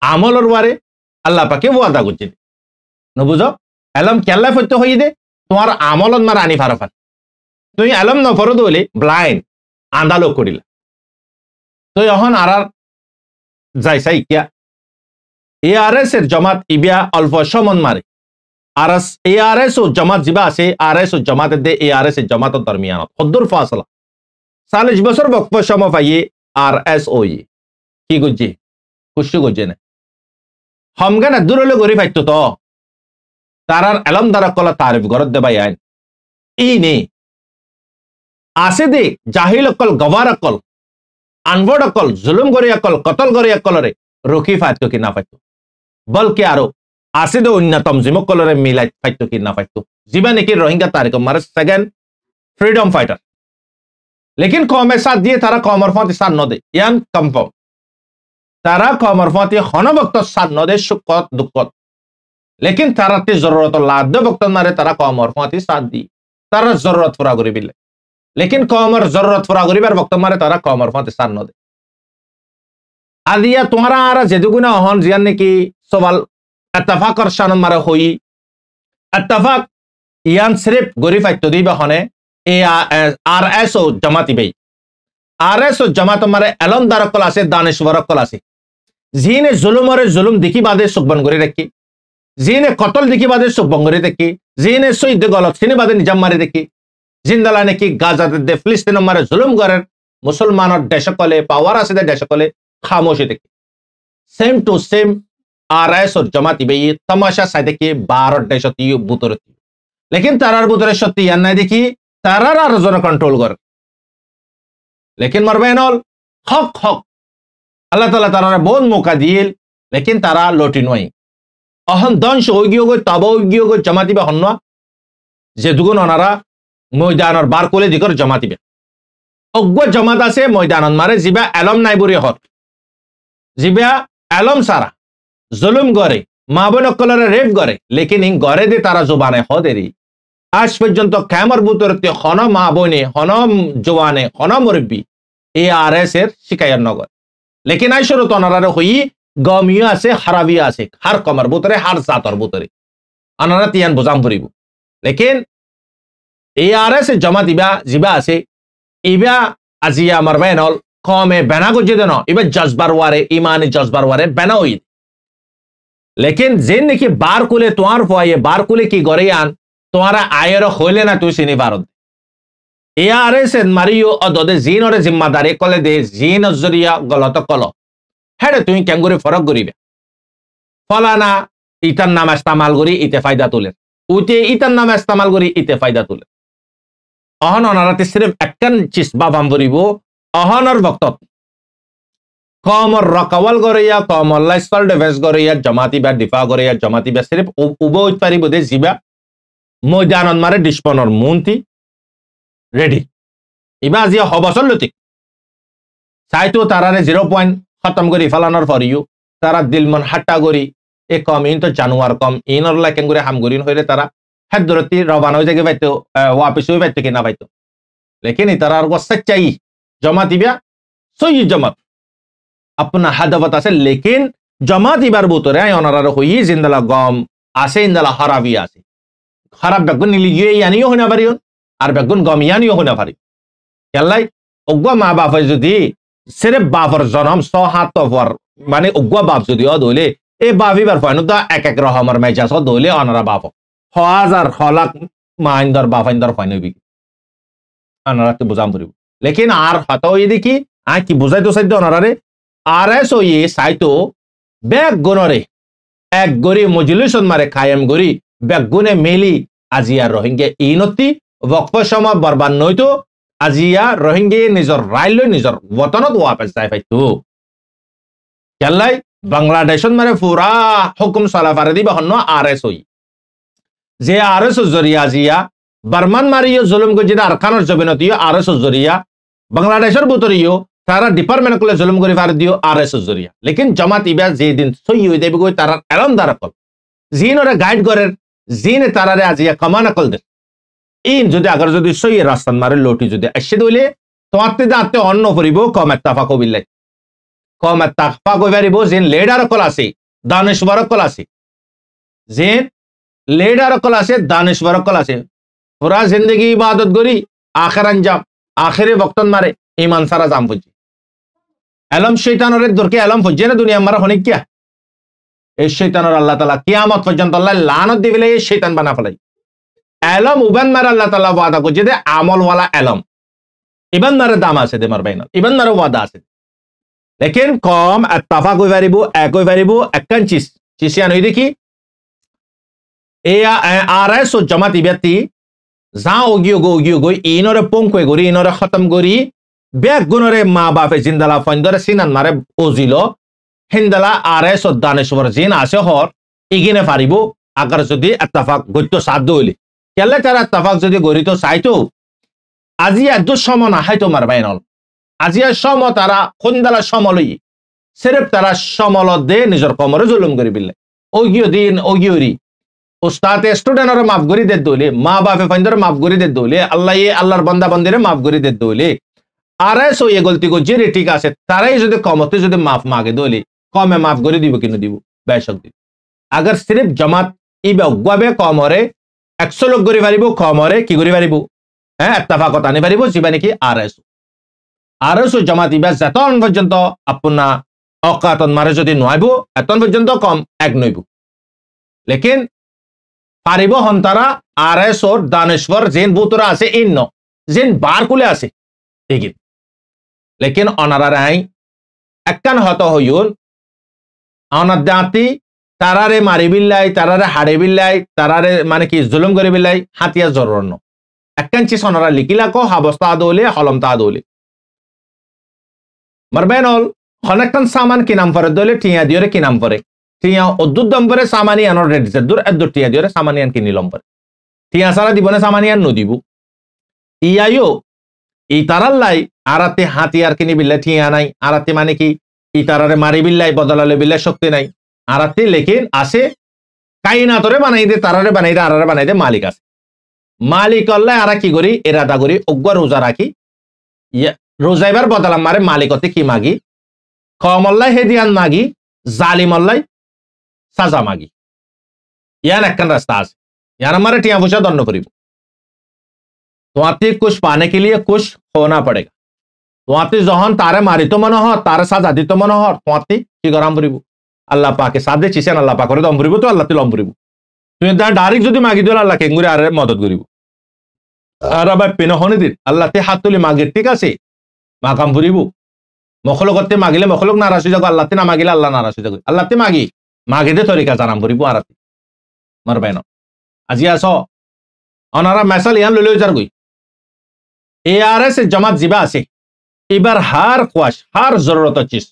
আমলর ওয়ারে আল্লাহ পাকে ওয়াদা করছে নবুঝ এলম কেল্লা ফতে হই দে তোমার আমলত মার আনি ফারফান তুই এলম ন ফরদ হইলে ব্লাইন্ড আন্দালো করিলা তুই এখন আর যাইছাই কিয়া এআরএস এর জামাত ইবিয়া অল্প সমন মারে আর এআরএস ও জামাত জিবা আছে আরএস ও জামাত দে এআরএস এর জামাত দরমিয়ানত হদ্দুর ফাসলা 40 বছর বক্ত সম পাইয়ে আর এস ও কি গুজি খুশি গুজি না হামগানা দূরলে গরি পাইতো তো তারার এলম দ্বারা কলা তারিফ গরত দেবাই আইন ই নে আসে দে জাহিল অকল গবার অকল আনবড অকল জুলুম গরি অকল কতল গরি অকলরে রকি ফাইতো কি না পাইতো বলকে আরো আসে দে অন্যতম জিমকলরে মিলাই পাইতো কি না পাইতো জিবা নাকি রোহিঙ্গা তারিখ মারে সেকেন্ড ফ্রিডম ফাইটার लेकिन कौमेर साथ दिए तारा कौमर फाती साथ न दे यान कंफर्म तारा कौमर फाती हन वक्त साथ न दे सुखत दुखत लेकिन तारा ते जरूरत लाद वक्त मारे तारा कौमर फाती साथ दी तारा जरूरत पूरा करी बिले लेकिन कौमर जरूरत पूरा करी बार वक्त मारे तारा कौमर फाती साथ न दे आदिया तुम्हारा आरा जेदुगुना हन जियान ने की सवाल इत्तेफाक कर शान मारे होई इत्तेफाक यान सिर्फ गरीब फाइतो दी बहने এ আর এস ও জামাতি বেই আর এস ও জামাত মারে এলম দারকল আছে দানেশ্বরকল আছে জিনে জুলুমরে জুলুম দেখি বাদে সুকবন করে রাখি জিনে কতল দেখি বাদে সুকবন করে দেখি জিনে সৈদ গলত সিনে বাদে নিজাম মারি দেখি জিন্দালা নাকি গাজাতে দে ফিলিস্তিন মারে জুলুম করেন মুসলমানের দেশকলে পাওয়ার আছে দেশকলে খামোশি দেখি সেম টু সেম আর এস ও জামাতি বেই তমাশা সাই দেখি 12 দেশতি বুতরতি लेकिन तारार बुतरे सत्य यान नहीं देखी तारार আর জন कंट्रोल कर लेकिन मरबेनल हक हक अल्लाह ताला तारार बहुत मौका दिए लेकिन तारा लोटी नई अहन दंश होगियो गो तब होगियो गो जमाती बे हन्ना जे दुगुन अनारा ময়দানৰ বাৰ কোলে দিকৰ জমাতি বে অগ্গ জমাত আছে ময়দানত মাৰে জিবা এলম নাই বুৰি হত জিবা এলম সারা জুলুম করে মা বোন কলরে রেপ করে लेकिन इन गरे दे तारा जुबाने हदेरी আজ পর্যন্ত ক্যামর বুতরতে হন মা বোনে হন জওয়ানে হন মুরব্বি এ আরএস এর শিকায়ত নগর लेकिन আই শুরু তনারারে হই গমিয়া আছে হারাবিয়া আছে হার কমর বুতরে হার জাতর বুতরে আনারা তিয়ান বুজাম করিব लेकिन এ আরএস এর জমা দিবা জিবা আছে ইবা আজিয়া মারবেনল কমে বেনা গজে দেন ইবা জজবার ওয়ারে ইমানে জজবার ওয়ারে বেনা হই लेकिन जिन ने की बार कुले तुआर फुआये बार कुले की गोरियान तुम्हारा आयर होले ना तू सिनी भारत ए आरएस मारियो अदोदे जीन और जिम्मेदारी कोले दे जीन जरिया गलत कलो हेडे तुई केंगुरी फरक करिबे फलाना इतन नाम इस्तेमाल करी इते फायदा तुले उते इतन नाम इस्तेमाल करी इते फायदा तुले अहन अनाराते सिर्फ एकन चीज बाबाम बरिबो अहनर वक्त कमर रकावल गरिया कमर लाइफस्टाइल डिफेंस गरिया जमाती बा दिफा गरिया जमाती बा सिर्फ उबो उत्पारी बदे जिबा ময়দানত মারে ডিসপনর মুন্তি রেডি ইবা জিয়া হবসল লতি সাইতো তারারে 0 পয়েন্ট খতম করি ফালানোর ফরিও তারা দিলমন হাট্টা করি এ কম ইন তো জানুয়ার কম ইনর লাকেন করে হাম করিন হইলে তারা হাদরতি রবানা হই যাগে বাইতো ওয়াপিস হই বাইতো কিনা বাইতো लेकिन তারার গো সচ্চাই জমাতি বা সহি জমাত अपना हदवत আছে लेकिन जमात इबार बुतरे आय অনারার হই জিন্দালা গম আছে ইন্দালা হারাবি আছে খারাপ বেগুন নিলিয়ে ইয়ানিও হইনা পারিও আর বেগুন গম ইয়ানিও হইনা পারি কেলাই অগ্গা মা বাপ যদি সির্ফ বাপর জনম 6 পর মানে অগ্গা বাপ যদি অদলে এ বাবিবার ফাইনো দা এক এক রহমার মেজাজ অদলে অনারা বাপ হাজার হলাক মাইন্দর বাফাইন্দর ফাইনবি অনারা তে বুঝাম করিব लेकिन আর হতাও এই দেখি আ কি বুঝাই তো সাইদ অনারারে আরএস ও ই সাইতো বেগ গুণরে এক গরি মজলিসন মারে কায়েম গরি বেগুনে মেলি আজিয়া রোহিঙ্গা ইনতি বকফ সময় বরবাদ নইতো আজিয়া রোহিঙ্গা নিজর রাইল নিজর বতনত ওয়াপস যাই পাইতো কেলাই বাংলাদেশত মারে পুরা হুকুম চলাফারে দিবা হন্ন আরএস ওই যে আরএস জরিয়া আজিয়া বর্মান মারিও জুলুম গজি আরকানের জবিনতি আরএস জরিয়া বাংলাদেশের বুতরিও তারা ডিপার্টমেন্ট কলে জুলুম করে ফার দিও আরএস জরিয়া लेकिन जमात ইবা যে দিন সই হই দেবে কই তারা এলম দারকল জিনরে গাইড করে জিনে তারারে আজিয়া কমানা কল দে ইন যদি আগর যদি সই রাস্তান মারে লোটি যদি আসে দইলে তোমাতে দাতে অন্য করিব কম ইত্তেফাক বিল্লাহ কম ইত্তেফাক কইবারিব জিন লিডার কল আছে দানেশ্বর কল আছে জিন লিডার কল আছে দানেশ্বর কল আছে পুরা জিंदगी ইবাদত করি আখির আঞ্জাম আখিরে বক্তন মারে ঈমান সারা জাম ফুজি এলম শয়তানরে দরকে এলম ফুজে না দুনিয়া মারা হনে কিয়া এই শয়তানর আল্লাহ তাআলা কিয়ামত পর্যন্ত আল্লাহ লানত দিবেলে এই শয়তান বানা ফেলাই এলম উবান মার আল্লাহ তাআলা ওয়াদা করছে যে আমল ওয়ালা এলম ইবান মার দাম আছে দে মার বাইনা ইবান মার ওয়াদা আছে लेकिन কম ইত্তেফাক কই পারিব এক কই পারিব একখান চিসিয়ান হই দেখি এ আরএস ও জামাত ইবাতি যা ওগিও গই ইনরে পঙ্কই গরি ইনরে খতম গরি বেগ গুণরে মা বাপে জিন্দালা ফন্দরে সিনান মারে ওজিলো হিন্দালা আরএস ও দানেশ্বর জিন আছে হর ইগিনে পারিব আগার যদি ইত্তেফাক গইতো সাধ্য হইলে কেলে তারা ইত্তেফাক যদি গরিত চাইতো আজি এত সম না হাইতো মার বাইনল আজি সম তারা খন্দালা সমলই সির্ফ তারা সমল দে নিজর কমরে জুলুম করি বিলে ওগিও দিন ওগিওরি উস্তাদ স্টুডেন্টরে মাফ করি দে দইলে মা বাপে ফন্দরে মাফ করি দে দইলে আল্লাহ আল্লাহর বান্দা বান্দিরে মাফ করি দে দইলে আরএস ও এই গলতি করছে রে ঠিক আছে তারাই যদি কমতে যদি মাফ মাগে দইলে কমে মাফ করে দিব কিনো দিব বেশক দিব अगर सिर्फ जमात ইবা গবে কমরে 100 লোক গরি পারিব কমরে কি গরি পারিব হ্যাঁ এত্তাফাকত আনি পারিব যিবা নেকি আরএসও জামাত ইবা যেতন পর্যন্ত আপনার অকাতন মারে যদি নয়ব এতন পর্যন্ত কম এক নইব লেকিন পারিব হন্তারা আরএসওর দানেশ্বর যেন বুতরা আছে ইন্ন যেন বার কুলে আছে ঠিক লেকিন অনারার আই একখান হত হইউন অনার জাতি তারারে মারি বিল্লাই তারারে হাড়ে বিল্লাই তারারে মানে কি জুলুম করে বিল্লাই হাতিয়া জরুরন একখান চিজ অনারা লিখিলাকো হাবস্তা আদৌলে হলমতা আদৌলে মারবেনল হনেকখান সামান কি নাম পরে দলে টিয়া দিওরে কি নাম পরে টিয়া অদ্দুর দম পরে সামানিয়ানোর রেড দূর এদ্দুর টিয়া দিওরে সামানিয়ান কি নিলম পরে টিয়া সারা দিবনে সামানিয়ান নদিব ইয়াইও এই তারার লাই আরাতে হাতিয়ার কিনি বিল্লাই টিয়া নাই আরাতে মানে কি এই তারারে মারি বিল্লাই বদলালে বিল্লাই শক্তি নাই আরাতে লেকিন আসে কাইনাতরে বানাই দে তারারে বানাই দে আরারে বানাই দে মালিক আছে মালিক আল্লাহ আরা কি করি এরাদা করি অজ্ঞ রোজা রাখি রোজাইবার বদলাম মারে মালিকতে কি মাগি কমল্লাই হেদিয়ান মাগি জালিমল্লাই সাজা মাগি ইয়ান একখান রাস্তা আছে यार हमारे टिया पूछा दंड करीब तो आती कुछ पाने के लिए कुछ होना पड़ेगा तो आती जहन तारे मारी तो मनोहर तारे साथ आदि तो मनोहर तो आती की गरम भरीबू अल्लाह पाके साथ दे चीजें अल्लाह पाक करे दम भरीबू तो अल्लाह तिलम भरीबू तो ये डायरेक्ट जो मागी दिल अल्लाह केंगुरे आरे मदद करीबू अरे भाई पिनो होने दी अल्लाह ते हाथ तुली मागे ठीक है से माकाम भरीबू मखलुक करते मागिले मखलुक नाराज हो जाएगा अल्लाह ते ना मागिले अल्लाह नाराज हो जाएगा अल्लाह ते मागी मागे दे तरीका जानाम भरीबू आरती मर बहनो আজিয়া স অনারা মেসাল ইয়ান লইলে যার গই এআরএস জামাত জিবা আছে এবার হার কোয়াশ হার জরুরত চিজ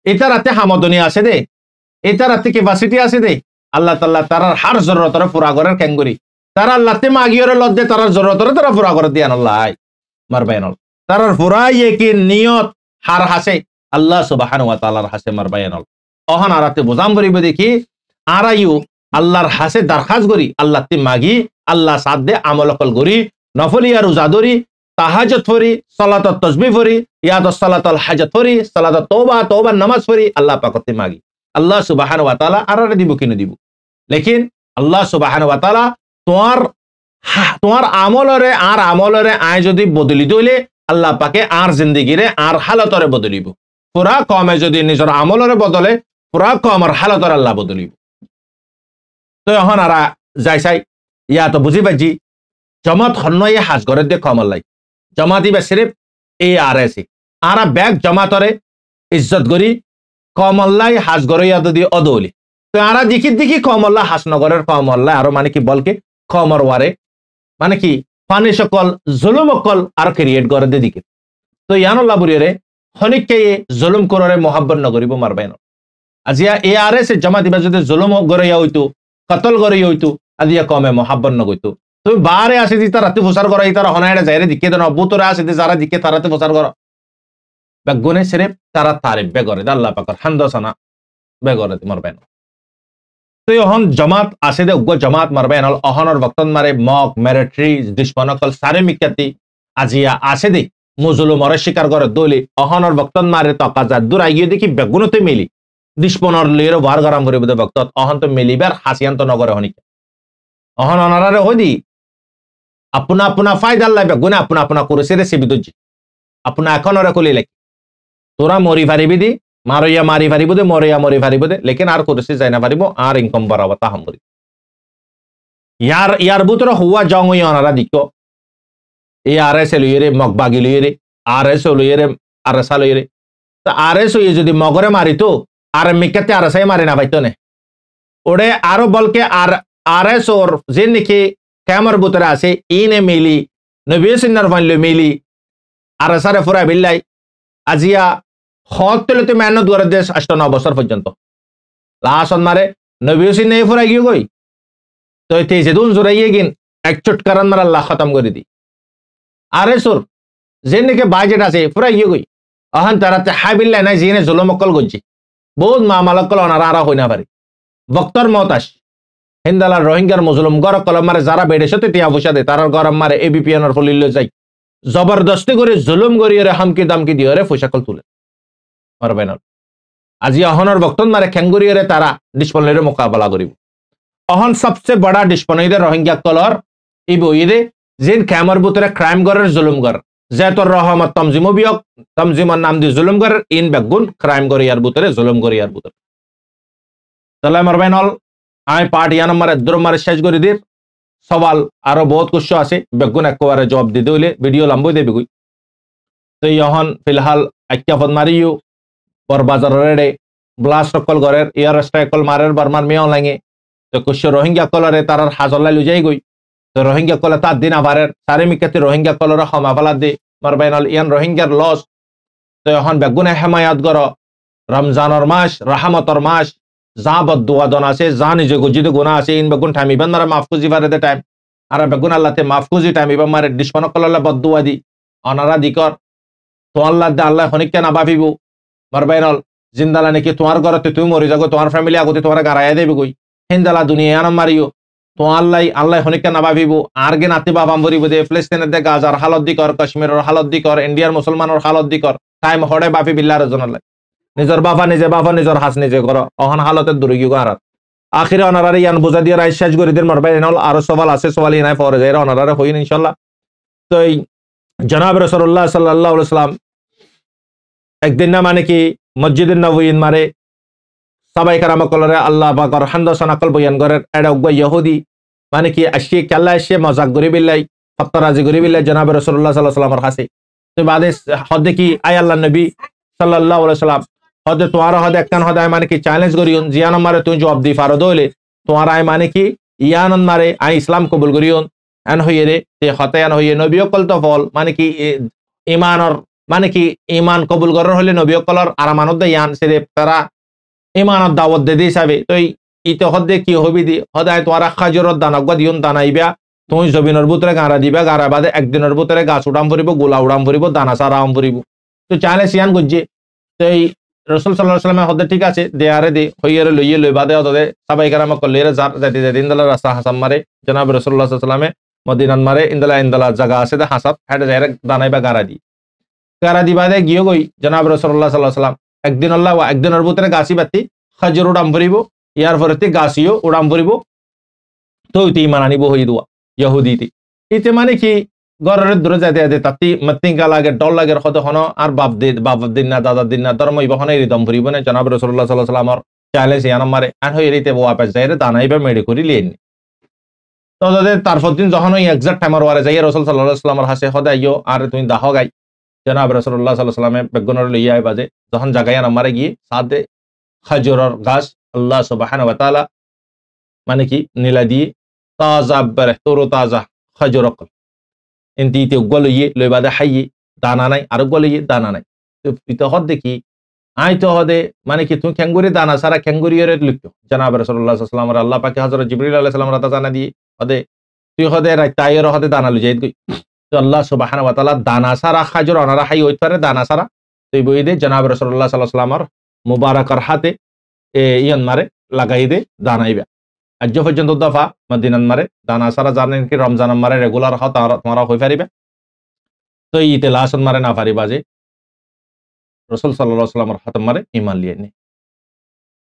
এটা রাতে হামদনি আছে দে এটা রাতে ক্যাপাসিটি আছে দে আল্লাহ তাআলা তারার হার জরুরতরে পুরা করার ক্যাঙ্গুরি তারা আল্লাহতে মাগিয়রে লজ্জে তারার জরুরতরে তারা পুরা করে দিয়ান আল্লাহ মারবায়নল তারার পুরা কি নিয়ত হার হাসে আল্লাহ সুবহানাহু ওয়া তাআলার হাসে মারবায়নল অহন আরাতে বোজাম করিব দেখি আরাইও আল্লাহর হাসে দরখাস্ত করি আল্লাহ তে মাগি আল্লাহ সাথ দে আমল কল করি নফলিয়া রোজা ধরি তাহাজ্জুদ পড়ি সালাত তাসবিহ পড়ি ইয়াদ সালাতুল হাজাত পড়ি সালাত তওবা নামাজ পড়ি আল্লাহ পাকতে মাগি আল্লাহ সুবহানাহু ওয়া তাআলা আরারে দিব কিনে দিব লেকিন আল্লাহ সুবহানাহু ওয়া তাআলা তোমার আমলরে আয় যদি বদলি দইলে আল্লাহ পাকে আর জিন্দেগিরে আর হালতরে বদলিব পুরা কমে যদি নিজের আমলরে বদলে পুরা কমর হালতরে আল্লাহ বদলিব তো এখন আর যাই চাই ইয়া তো বুঝি পাইছি জমাত হন্নয়ে হাজ ঘরের দিয়ে কমল লাই জমাত ইবা সিরিফ এই আর এসি আর ব্যাগ জমাতরে ইজ্জত করি কমল্লাই হাজ ঘরে ইয়াদ দিয়ে অদৌলি তো আর দেখি কমল্লা হাসনগরের কমল্লা আরো মানে কি বলকে কমর ওয়ারে মানে কি পানি সকল জুলুম অকল আর ক্রিয়েট করে দিকে তো ইয়ানুল্লাহ বুড়িয়ে হনিককে জুলুম করে মহাব্বত নগরিব মারবাই না আজিয়া এ আর এস জমাত ইবা যদি জুলুম গড়াইয়া হইতো কতল করে হইতো আদিয়া কমে মহাব্বত নগইতো তুমি বারে আসি দি তার রাতে প্রচার করা এই তার হনাইটা যাইরে দিকে দেন অবুতরে আসি দি যারা দিকে তারাতে প্রচার করা বেগুনে সেরে তারা তারিফ বেগরে আল্লাহ পাকের হামদসানা বেগরে মারবেন তো এখন জমাত আসে দে উগ্র জমাত মারবেন অহনর বক্তন মারে মক মিলিটারি দুশ্মনকল সারে মিকাতি আজিয়া আসে দে মুজুলু মরে শিকার করে দলি অহনর বক্তন মারে তকাজা দূর আইয়ে দেখি বেগুনতে মিলি দুশ্মনর লিয়ের বার গরম করে বুঝে বক্তত অহন তো মিলিবার হাসিয়ান্ত নগরে হনিক অহন অনারে হদি আপনা আপনা ফায়দা আল্লাহ বেগুনে আপনা আপনা করেছে রে সেবিদজি আপনা এখনরে কলি লেখি তোরা মরি পারিবি দি মারইয়া মারি পারিব দে মরিয়া মরি পারিব দে লেকিন আর করেছে যাই না পারিব আর ইনকাম বাড়াবো তাহাম করি ইয়ার বুতর হুয়া জং হই অনারা দিকো এই আর এস লইরে মগবাগি লইরে আর এস লইরে আর এস লইরে তো আর এস যদি মগরে মারিতো আর মিকাতে আর এসাই মারি না পাইতো নে ওরে আরো বলকে আর এস ওর যে নাকি ক্যামর বুতরে আছে ইনে মিলি নবী সিন্নার ফাইলে মিলি আর এসারে ফুরা বিল্লাই আজিয়া হতলতে মেহনত করে দেশ 8-9 বছর পর্যন্ত লাস্ট মারে নবী সিন্নে ফুরা গিয়ে গই তো তেজে দুন জুরাইয়ে গিন এক চটকারান মার আল্লাহ খতম করে দি আর এসর যে নাকি বাজেট আছে ফুরা গিয়ে গই অহন তারাতে হাবিল্লাই নাই জিনে জুলুম অকল গজি বহুত মামালকল অনারা আরা হই না পারি বক্তর মতাস হিন্দালার রোহিঙ্গার মুজলুম গর কলম মারে যারা বেড়েছে তিয়া পয়সা দে তারার গরম মারে এবিপিএনর ফলিল যাই জবরদস্তি করে জুলুম করিয়ে হামকি দামকি দিয়ে রে পয়সা কল তুলে পারবে না আজি অহনর বক্তন মারে খেঙ্গুরিয়ে তারা ডিসপনের মোকাবেলা করিব অহন সবচেয়ে বড় ডিসপনইদের রোহিঙ্গা কলর ইবো ইদে জিন ক্যামর বুতরে ক্রাইম গরের জুলুম গর যেতর রহমত তমজিম বিয়ক তমজিমর নাম দি জুলুম গরের ইন বেগুন ক্রাইম গরি আর বুতরে জুলুম গরি আর বুতরে তাহলে মারবেন হল আমি পার্ট ইয়া নম্বর দুরমারে শেষ করে দির সওয়াল আরো বহুত কুশ্য আছে বেগুন একবারে জবাব দিতে হইলে ভিডিও লম্বো দেবে কই তো ইহন ফিলহাল আক্কা ফদ মারিও বরবাজার রেডে ব্লাস্ট কল গরের এয়ার স্ট্রাইক কল মারের বর্মার মেও লাগে তো কুশ্য রোহিঙ্গা কলরে তারার হাজল্লাই লুজাই গই তো রোহিঙ্গা কলে তার দিন আবারের সারে মিকাতে রোহিঙ্গা কলরে ক্ষমা ফেলা দে মারবেন হল ইয়ান রোহিঙ্গার লস তো এখন বেগুনে হেমায়াত গর রমজানের মাস রাহমতর মাস যা বদুয়া দন আছে যা নিজে গজিত গুণা আছে ইন বেগুন টাইমিবান মারা মাফ খুঁজি পারে দে টাইম আর বেগুন আল্লাহতে মাফ খুঁজি টাইমিবান মারে ডিসপন কললে বদুয়া দি অনারা দি কর তো আল্লাহ দে আল্লাহ খনিককে না বাফিব মারবেন হল জিন্দালা নাকি তোমার ঘরতে তুমি মরি যাগো তোমার ফ্যামিলি আগতে তোমার গারাইয়া দেবে কই হিন্দালা দুনিয়া নাম মারিও তো আল্লাহ আল্লাহ খনিককে না বাফিব আর গে নাতি বাবাম ভরিব দে ফিলিস্তিনের দে গাজার হালত দি কর কাশ্মীরের হালত দি কর ইন্ডিয়ার মুসলমানের হালত দি কর টাইম হড়ে বাফি বিল্লার জনলাই নিজের বাবা নিজের হাস নিজে কর অহন হালতের দূরে গিয়ে আর আখিরে অনারারে ইয়ান বুঝা দিয়ে রাইস শেষ করে দিন মারবাই নল আরো সওয়াল আছে সওয়াল ইনাই পরে যায় অনারারে হইন ইনশাআল্লাহ তো এই জনাব রাসূলুল্লাহ সাল্লাল্লাহু আলাইহি সাল্লাম একদিন না মানে কি মসজিদুন নববীন মারে সবাই কারাম কলরে আল্লাহ পাকর হামদ সানাকল বয়ান করে এডা উগ ইহুদি মানে কি আসি কাল্লা এসে মজাক করি বিল্লাই ফতরাজি করি বিল্লাই জনাব রাসূলুল্লাহ সাল্লাল্লাহু আলাইহি সাল্লামের কাছে তো বাদে হদে কি আয় আল্লাহ নবী সাল্লাল্লাহু আলাইহি সাল্লাম হদে তোমার হদে একখান হদে মানে কি চ্যালেঞ্জ করিউন জিয়ান মারে তুই জবাব দি পারো দইলে তোমার আয় মানে কি ইয়ান মারে আই ইসলাম কবুল করিউন এন হইয়ে রে তে হতায়ান হইয়ে নবী কল তো ফল মানে কি ঈমানর মানে কি ঈমান কবুল করার হলে নবী কলর আরামানত দে ইয়ান সেরে তারা ঈমানত দাওয়াত দে হিসাবে তো ইতে হদে কি হবি দি হদায় তোমার খাজরত দানক দিউন দানাইবা তুই জমিনের ভিতরে গাঁড়া দিবা গাঁড়া বাদে একদিনের ভিতরে গাছ উড়াম ফুরিব গোলা উড়াম ফুরিব দানা সারা আম ফুরিব তো চ্যালেঞ্জ ইয়ান গজ্জে তো এই রাসূল সাল্লাল্লাহু আলাইহি ওয়াসাল্লাম হদে ঠিক আছে দেয়ারে দে হইয়ারে লইয়ে লই বাদে হদে সবাই কারাম কলেরে যাতে যাতে ইনদালা রাস্তা হাসাম মারে জনাব রাসূলুল্লাহ সাল্লাল্লাহু আলাইহি ওয়াসাল্লাম মদিনান মারে ইনদালা জায়গা আছে দে হাসাব হেডে যায়রে দানাইবা গাঁড়া দি গাঁড়া দি বাদে গিয়ে গই জনাব রাসূলুল্লাহ সাল্লাল্লাহু আলাইহি ওয়াসাল্লাম একদিন আল্লাহ একদিনের ভিতরে গাছি বাতি খাজুর উড়াম ফুরিব ইয়ার পরেতে গাছিও উড়াম ফুরিব তো ইতি ঈমান আনিব হই দুয়া ইহুদিতে ইতে মানে কি গরের দূরে যাইতে যাইতে তাতি মতিঙ্কা লাগে ডল লাগে হতে হন আর বাপ দিন না দাদা দিন না ধর্ম ইবহনে রিদম ফুরিব না জনাব রাসূলুল্লাহ সাল্লাল্লাহু আলাইহি ওয়াসাল্লামর চ্যালেঞ্জ ইয়ান মারে আন হই রিতে ওয়াপাস যাইরে দানাইবা মেডি করি লিয়েন তো তাদের তারপর দিন যখন ওই এক্সাক্ট টাইমার ওয়ারে যাই রাসূল সাল্লাল্লাহু আলাইহি ওয়াসাল্লামর হাসে হদাইও আর তুমি দাহ গাই জনাব রাসূলুল্লাহ সাল্লাল্লাহু আলাইহি ওয়াসাল্লামে বেগুনর লইয়া আই বাজে যখন জাগায়ান আমারে গিয়ে সাথে খাজুরর গাছ আল্লাহ সুবহানাহু ওয়া তাআলা মানে কি নীলা দিয়ে তাজা বরে তরো তাজা খাজুর এনতি তে গলইয়ে লই বাদে হাইয়ে দানা নাই আর গলইয়ে দানা নাই তো ইতে হদ দেখি আই তো হদে মানে কি তুমি খেঙ্গুরি দানা সারা খেঙ্গুরিয়ের লিখতো জনাব রাসূলুল্লাহ সাল্লাল্লাহু আলাইহি ওয়াসাল্লাম আল্লাহ পাকে হযরত জিবরিল আলাইহিস সালাম রাতা জানা দিয়ে হদে তুই হদে রাইতায়ের হদে দানা লই যাই তো আল্লাহ সুবহানাহু ওয়া তাআলা দানা সারা খাজুর অনারা হাই হইতে পারে দানা সারা তুই বই দে জনাব রাসূলুল্লাহ সাল্লাল্লাহু আলাইহি ওয়াসাল্লামর মুবারাকার হাতে ইয়ান মারে লাগাই দে দানাইবা আজ পর্যন্ত দফা মদিনান মারে দানা সারা জানেন কি রমজান মারে রেগুলার হত তোমরা হই পারিবে তো ইতে লাসন মারে না পারিবা যে রাসূল সাল্লাল্লাহু আলাইহি ওয়াসাল্লামর হাত মারে ঈমান লিয়ে নে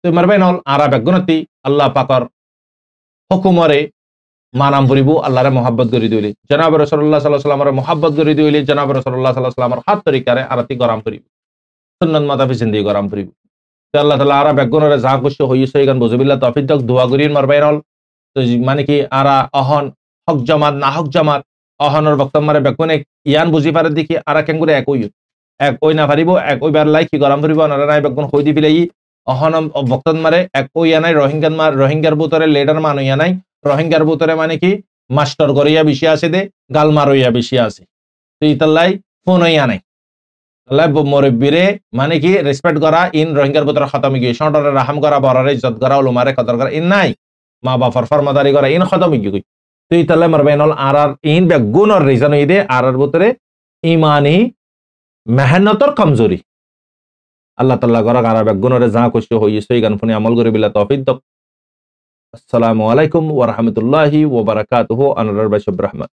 তো মারবে নল আরা বেগুনতি আল্লাহ পাকর হুকুমরে মানাম ফুরিব আল্লাহরে মুহাব্বত করি দিলে জনাব রাসূলুল্লাহ সাল্লাল্লাহু আলাইহি ওয়াসাল্লামর মুহাব্বত করি দিলে জনাব রাসূলুল্লাহ সাল্লাল্লাহু আলাইহি ওয়াসাল্লামর হাত তরিকারে আরতি গরম করিব সুন্নাত মাতাফি জিন্দেগি গরম করিব আল্লাহ তাআলা আরা বেগুনরে যা খুশি হইছে গান বুঝবিল্লাহ তৌফিক দাও দোয়া করিন মারবাই নল তো মানে কি আরা অহন হক জামাত না হক জামাত অহনর বক্তব্য মারে বেগুনে ইয়ান বুঝি পারে দেখি আরা কেঙ্গুরে এক ওই না পারিব এক ওইবার লাই কি গরম করিব না নাই বেগুন হই দি বিলাই অহন বক্তব্য মারে এক ওই নাই রোহিঙ্গার ভিতরে লিডার মান হইয়া নাই রোহিঙ্গার ভিতরে মানে কি মাস্টার করিয়া বেশি আছে দে গালমার হইয়া বেশি আছে তো ইতাল্লাই ফোন হইয়া নাই আল্লাহ মুরব্বিরে মানে কি রেসপেক্ট করা ইন রোহিঙ্গার ভিতরে খতম গিয়ে সন্টরে রাহাম করা বড়রে ইজ্জত করা উলমারে কদর করা ইন নাই মা বাবার ফরমাদারি করা ইন খতম গিয়ে তুই তাহলে মারবেনল আর ইন বেগুনর রিজন ইদে আর ভিতরে ইমানি মেহনতর কমজোরি আল্লাহ তাআলা করা আর বেগুনরে যা খুশি হইছে এই গান ফোনে আমল করে বিল্লাহ তৌফিক দাও আসসালামু আলাইকুম ওয়া রাহমাতুল্লাহি ওয়া বারাকাতুহু আনরার বাইশুব রহমান